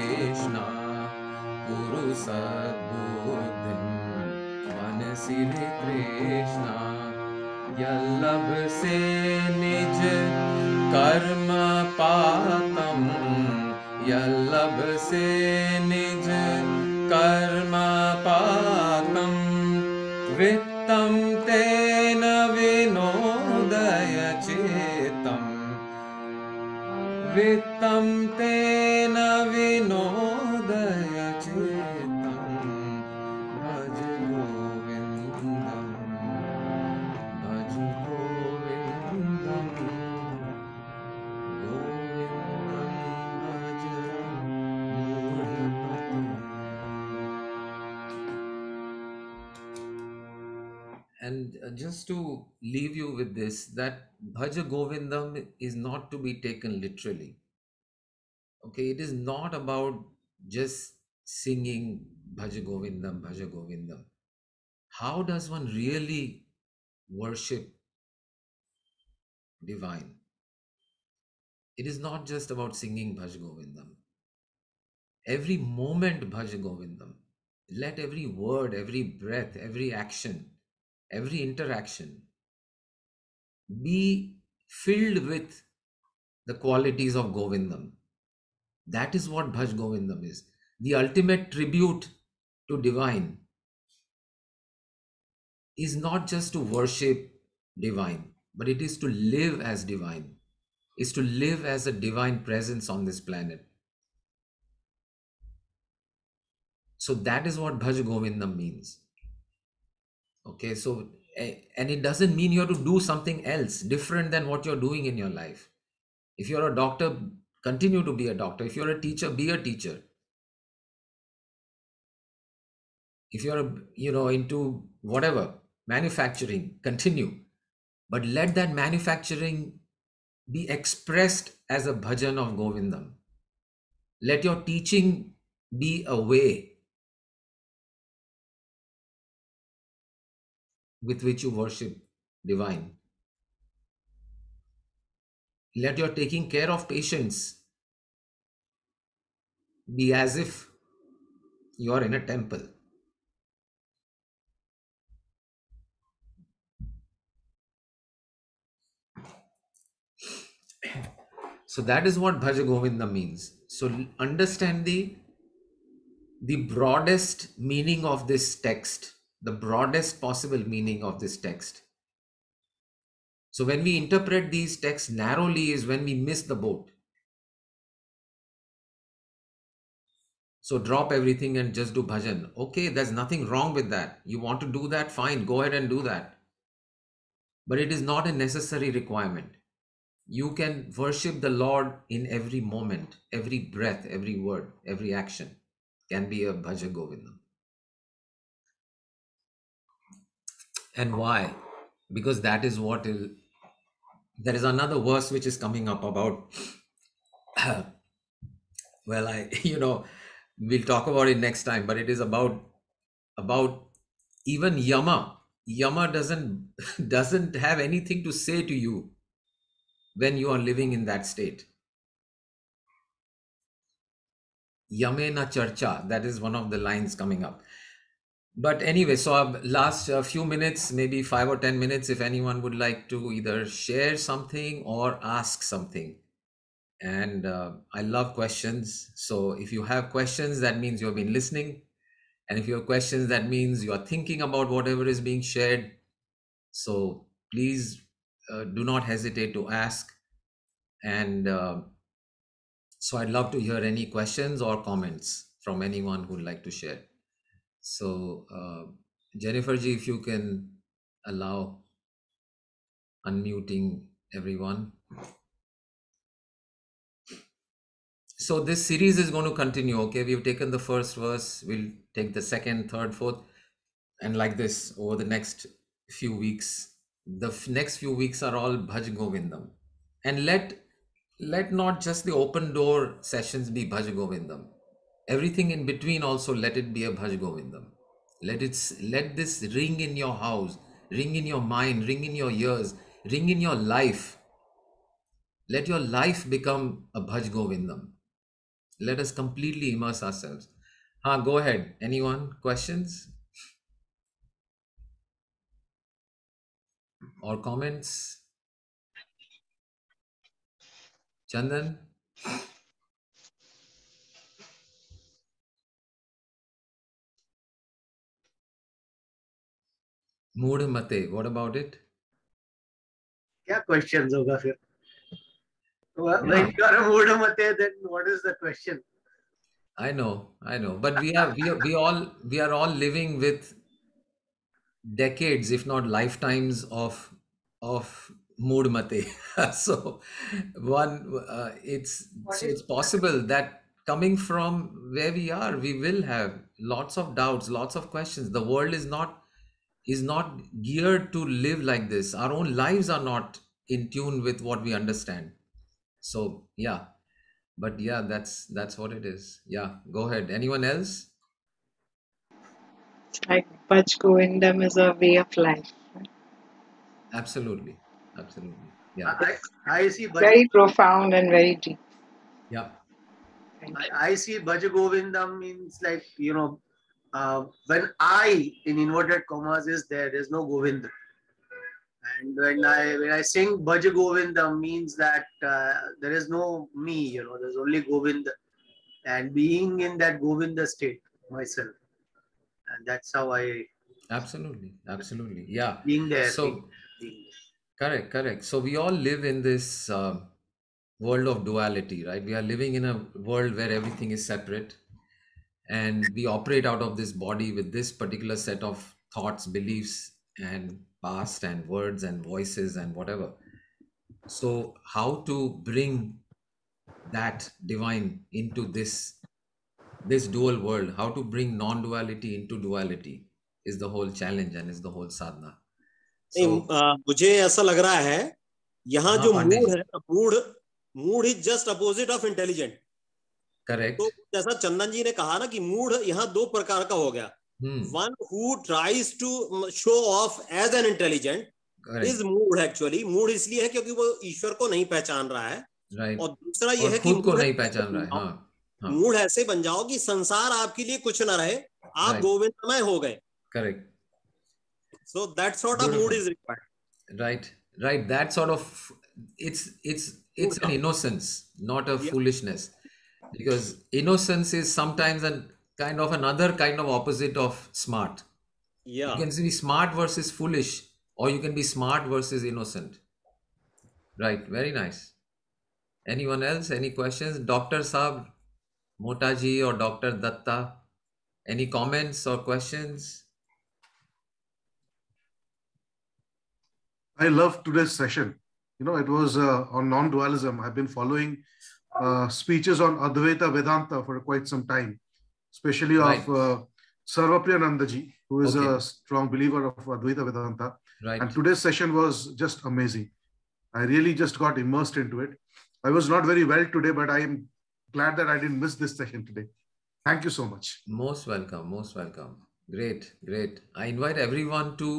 A: Krishna Kuru Sadbuddhim Manasi re Krishna Yallabh se nij karma patam Yallabh se nij karma patam Vittam tena vinodaya chetam Vittam tena vinodaya chetam Bhaj Govindam Bhaj Govindam Govindam Bhaj Moorkhapati. And just to leave you with this, that Bhaja Govindam is not to be taken literally. Okay, it is not about just singing Bhaja Govindam, Bhaja Govindam. How does one really worship divine? It is not just about singing Bhaj Govindam. Every moment Bhaj Govindam. Let every word, every breath, every action, every interaction be filled with the qualities of Govindam. That is what Bhaj Govindam is. The ultimate tribute to divine is not just to worship divine, but it is to live as divine, is to live as a divine presence on this planet. So that is what Bhaj Govindam means. Okay, so and it doesn't mean you have to do something else different than what you're doing in your life. If you're a doctor, continue to be a doctor. If you're a teacher, be a teacher. If you're into whatever manufacturing, continue, but let that manufacturing be expressed as a bhajan of Govindam. Let your teaching be a way with which you worship divine. Let your taking care of patients be as if you are in a temple. So that is what Bhaja Govinda means. So understand the broadest meaning of this text, the broadest possible meaning of this text. So when we interpret these texts narrowly is when we miss the boat. So drop everything and just do bhajan. Okay, there's nothing wrong with that. You want to do that, fine, go ahead and do that. But it is not a necessary requirement. You can worship the Lord in every moment, every breath, every word, every action can be a bhaja Govindam. And why? Because that is what is. There is another verse which is coming up about. Well, we'll talk about it next time. But it is about even Yama. Yama doesn't doesn't have anything to say to you when you are living in that state. Yamena Charcha, that is one of the lines coming up. But anyway, so last few minutes, maybe 5 or 10 minutes, if anyone would like to either share something or ask something. And I love questions. So if you have questions, that means you've been listening. And if you have questions, that means you are thinking about whatever is being shared. So please do not hesitate to ask. And so I'd love to hear any questions or comments from anyone who'd like to share. So Jennifer ji, if you can allow unmuting everyone. So this series is going to continue. Okay, we've taken the first verse, we'll take the second, third, fourth, and like this over the next few weeks. The next few weeks are all Bhaj Govindam. And let not just the open door sessions be Bhaj Govindam. Everything in between also, let it be a Bhaj Govindam. Let this ring in your house, ring in your mind, ring in your ears, ring in your life. Let your life become a Bhaj Govindam. Let us completely immerse ourselves. Go ahead. Anyone? Questions or comments? Chandan? Mood Mate. What about it?
C: क्या questions होगा फिर? When
A: Yeah,
C: you are a mood mate, then what is the question?
A: I know, but we are all living with decades, if not lifetimes, of mood mate. So it's possible that coming from where we are, we will have lots of doubts, lots of questions. The world is not geared to live like this. Our own lives are not in tune with what we understand. So yeah, but yeah, that's what it is. Yeah, go ahead. Anyone else?
B: It's like Baj Govindam is a way of life.
A: Absolutely, absolutely. Yeah,
C: I see
B: Very profound and very deep.
A: yeah.
B: Thank you.
C: I see Bhaj Govindam means like, when I in inverted commas is there, there's no Govind. And when I sing Bhaj Govindam means that there is no me, there's only Govind, and being in that Govinda state myself, and that's how I
A: Absolutely, absolutely. Yeah.
C: being there.
A: So
C: Being
A: correct. So we all live in this world of duality, right? We are living in a world where everything is separate, and we operate out of this body with this particular set of thoughts, beliefs, and past, and words, and voices, and whatever. So how to bring that divine into this dual world? How to bring non-duality into duality is the whole challenge and is the whole sadhana.
D: नहीं
A: So
D: मुझे ऐसा लग रहा है यहाँ
A: हाँ
D: जो
A: Pandey
D: mood
A: जी,
D: है mood mood is just opposite of intelligent.
A: Correct.
D: तो जैसा चंदन जी ने कहा ना कि मूड यहाँ दो प्रकार का हो गया. One who tries to show off as an intelligent is mood. Actually mood इसलिए है क्योंकि वो ईश्वर को नहीं पहचान रहा है.
A: राइट.
D: और दूसरा ये
A: और
D: है कि
A: खुद को नहीं पहचान रहा है. हाँ,
D: मूड ऐसे बन जाओ कि संसार आपके लिए कुछ ना रहे, आप
A: Right.
D: गोविंदमय हो गए.
A: Correct.
D: So that sort of mood is required.
A: Right. That sort of, it's an innocence, not a foolishness, because innocence is sometimes a kind of another kind of opposite of smart. You can be smart versus foolish, or you can be smart versus innocent. Right. Very nice. Anyone else? Any questions? Dr. Saab, Motaji, or Dr. Datta? Any comments or questions?
E: I love today's session. It was on non-dualism. I've been following speeches on Advaita Vedanta for quite some time, especially
A: Right.
E: of Sarvapriyanandaji, who is
A: Okay.
E: a strong believer of Advaita Vedanta.
A: Right.
E: And today's session was just amazing. I really just got immersed into it. I was not very well today, but I am glad that I didn't miss this session today. Thank you so much.
A: Most welcome. Most welcome. Great. I invite everyone to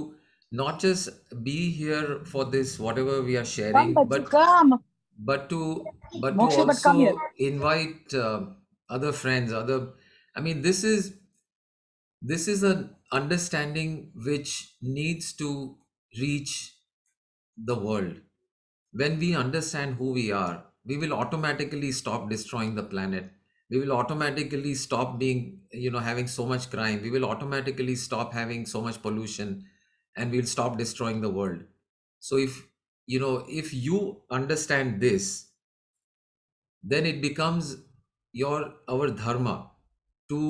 A: not just be here for this, whatever we are sharing, but to also invite other friends, I mean, this is an understanding which needs to reach the world. When we understand who we are, we will automatically stop destroying the planet. We will automatically stop being, having so much crime. We will automatically stop having so much pollution, and we'll stop destroying the world. So if you understand this, then it becomes our dharma to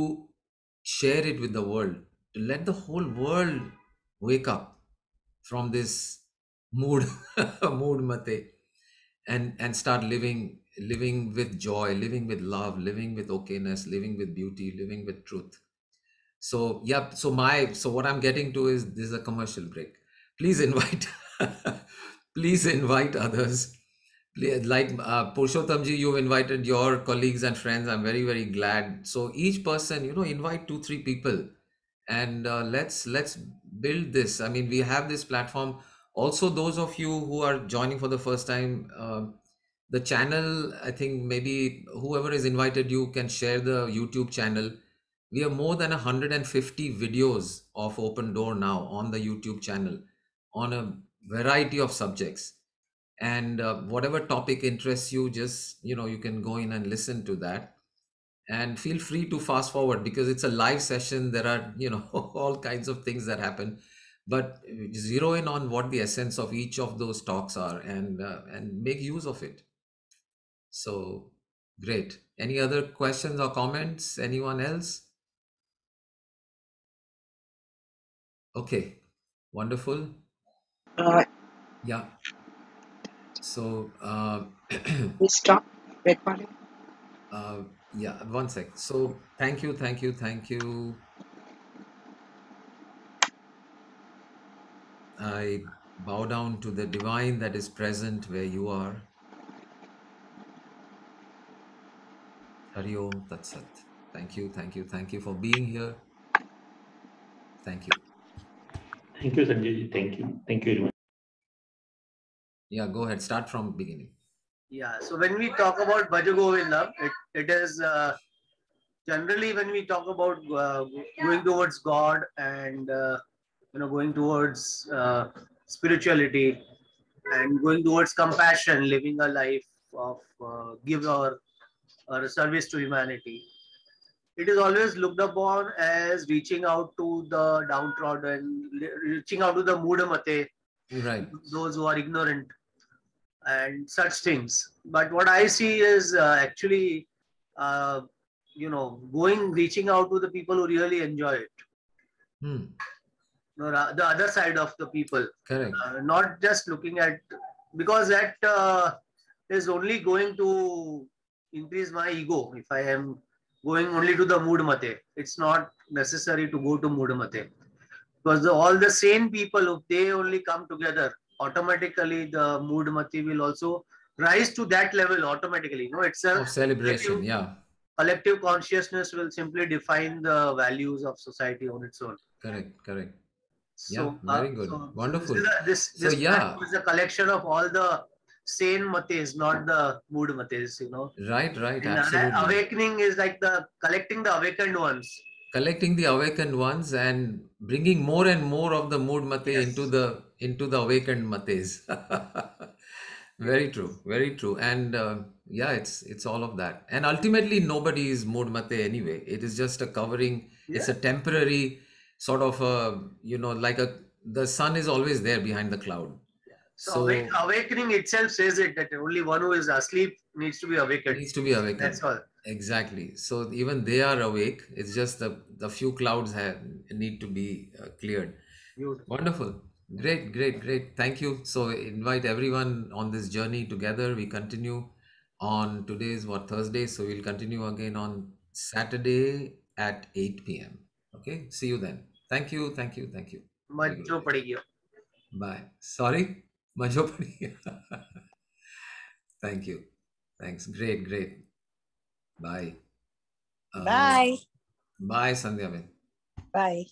A: share it with the world, to let the whole world wake up from this mood mood mate, and start living with joy, living with love, living with okayness, living with beauty, living with truth. So yeah, so what I'm getting to is, this is a commercial break. Please invite please invite others. Like Purushottamji, you've invited your colleagues and friends. I'm very, very glad. So each person, invite 2-3 people, and let's build this. I mean, we have this platform. Also, those of you who are joining for the first time, The channel, I think maybe whoever is invited you can share the YouTube channel. We have more than 150 videos of Open Door now on the YouTube channel on a variety of subjects. And whatever topic interests you, just, you can go in and listen to that. And feel free to fast forward because it's a live session. There are, all kinds of things that happen, but zero in on what the essence of each of those talks are, and make use of it. So great. Any other questions or comments? Anyone else? Okay, wonderful.
B: Uh,
A: Yeah. So
B: we stop recording.
A: yeah, one sec. So thank you. I bow down to the divine that is present where you are. Hari Om Tat Sat. Thank you for being here. Thank you.
F: Thank you, Sanjay. Thank you very much.
A: Yeah, go ahead. Start from beginning.
C: Yeah. So when we talk about Bhaja Govindam, it is generally when we talk about going towards God and going towards spirituality and going towards compassion, living a life of give or service to humanity. It is always looked upon as reaching out to the downtrodden, reaching out to the Mudamate,
A: Right.
C: those who are ignorant and such things. But what I see is actually, reaching out to the people who really enjoy it. The other side of the people.
A: Correct.
C: Not just looking at, because that is only going to increase my ego if I am going only to the mood mate. It's not necessary to go to mood mate, because all the sane people, if they only come together, automatically the mood mate will also rise to that level automatically. It's a
A: celebration.
C: Collective consciousness will simply define the values of society on its own.
A: Correct.
C: So,
A: very good. Wonderful.
C: This is a collection of all the sane mates, not the mood mates,
A: Right.
C: And
A: Absolutely.
C: Awakening is like collecting the awakened ones.
A: Collecting the awakened ones and bringing more and more of the mood mate into the awakened mates. Very true. And it's all of that. And ultimately, nobody is mood mate anyway. It is just a covering. Yeah. It's a temporary sort of the sun is always there behind the cloud.
C: Yeah. So awakening itself says it, that only one who is asleep needs to be awakened. That's all.
A: Exactly. So even they are awake. It's just the few clouds need to be cleared.
C: Beautiful.
A: Wonderful. Great. Thank you. So invite everyone on this journey together. We continue on today's Thursday. So we'll continue again on Saturday at 8 p.m. Okay. See you then. Thank you.
C: Majo padegi.
A: Bye. Sorry. Majo padegi. Thank you. Thanks. Great. Bye.
G: Bye.
A: Bye, Sandhya.
G: Bye.